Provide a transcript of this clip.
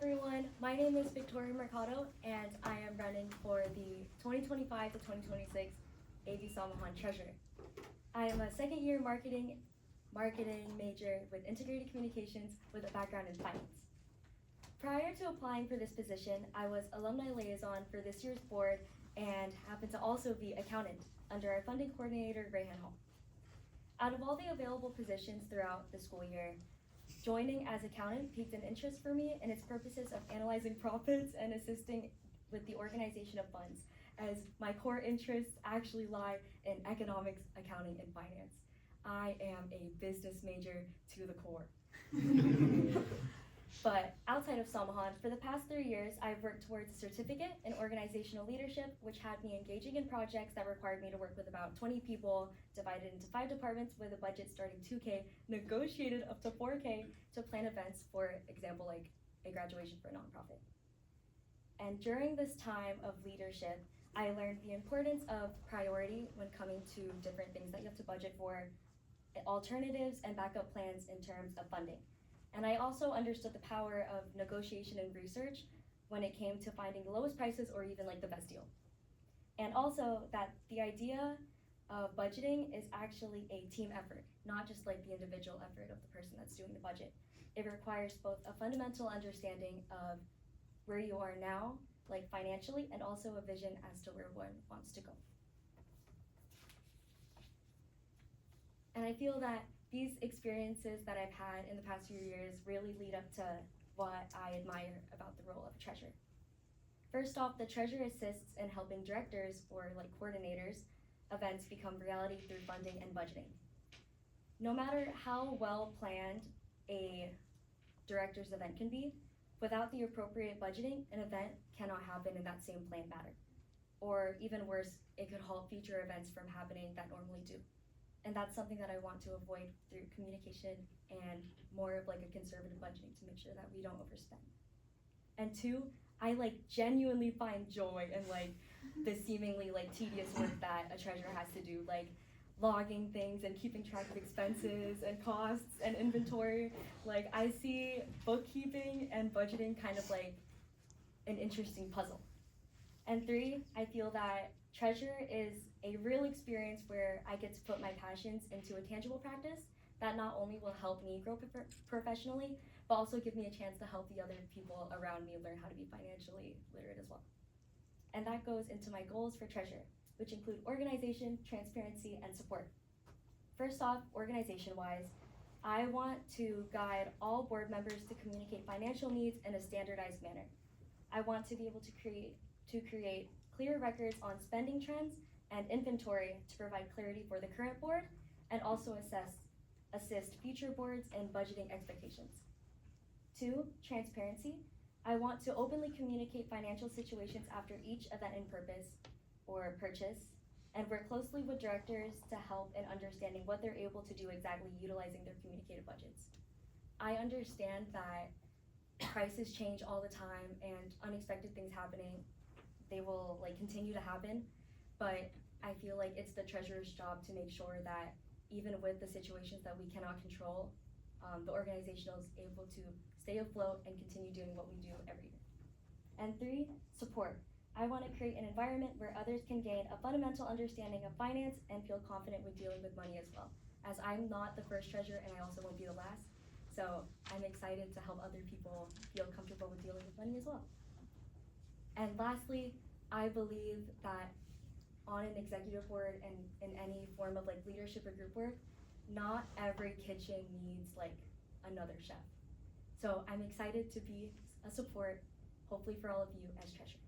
everyone, my name is Victoria Mercado and I am running for the 2025 to 2026 AV Samahan Treasurer. I am a second year marketing major with integrated communications with a background in finance. Prior to applying for this position, I was alumni liaison for this year's board and happened to also be accountant under our funding coordinator, Rayhan Hall. Out of all the available positions throughout the school year, joining as accountant piqued an interest for me in its purposes of analyzing profits and assisting with the organization of funds, as my core interests actually lie in economics, accounting, and finance. I am a business major to the core. But outside of Samahan, for the past 3 years, I've worked towards a certificate in organizational leadership, which had me engaging in projects that required me to work with about 20 people, divided into 5 departments with a budget starting 2K, negotiated up to 4K to plan events, for example, like a graduation for a nonprofit. And during this time of leadership, I learned the importance of priority when coming to different things that you have to budget for, alternatives and backup plans in terms of funding. And I also understood the power of negotiation and research when it came to finding the lowest prices or even like the best deal. And also that the idea of budgeting is actually a team effort, not just like the individual effort of the person that's doing the budget. It requires both a fundamental understanding of where you are now, like financially, and also a vision as to where one wants to go. And I feel that these experiences that I've had in the past few years really lead up to what I admire about the role of a treasurer. First off, the treasurer assists in helping directors or like coordinators events become reality through funding and budgeting. No matter how well planned a director's event can be, without the appropriate budgeting, an event cannot happen in that same planned manner. Or even worse, it could halt future events from happening that normally do. And that's something that I want to avoid through communication and more of like a conservative budgeting to make sure that we don't overspend. And 2, I like genuinely find joy in like the seemingly like tedious work that a treasurer has to do, like logging things and keeping track of expenses and costs and inventory. Like I see bookkeeping and budgeting kind of like an interesting puzzle. And 3, I feel that treasurer is a real experience where I get to put my passions into a tangible practice that not only will help me grow professionally, but also give me a chance to help the other people around me learn how to be financially literate as well. And that goes into my goals for treasurer, which include organization, transparency, and support. First off, organization-wise, I want to guide all board members to communicate financial needs in a standardized manner. I want to be able to create clear records on spending trends and inventory to provide clarity for the current board and also assist future boards in budgeting expectations. 2, transparency. I want to openly communicate financial situations after each event and purpose or purchase and work closely with directors to help in understanding what they're able to do exactly utilizing their communicated budgets. I understand that prices change all the time and unexpected things happening, they will like continue to happen, but I feel like it's the treasurer's job to make sure that even with the situations that we cannot control, the organization is able to stay afloat and continue doing what we do every year. And 3, support. I want to create an environment where others can gain a fundamental understanding of finance and feel confident with dealing with money as well, as I'm not the first treasurer and I also won't be the last. So I'm excited to help other people feel comfortable with dealing with money as well. And lastly, I believe that on an executive board and in any form of like leadership or group work, not every kitchen needs like another chef. So I'm excited to be a support, hopefully for all of you as treasurer.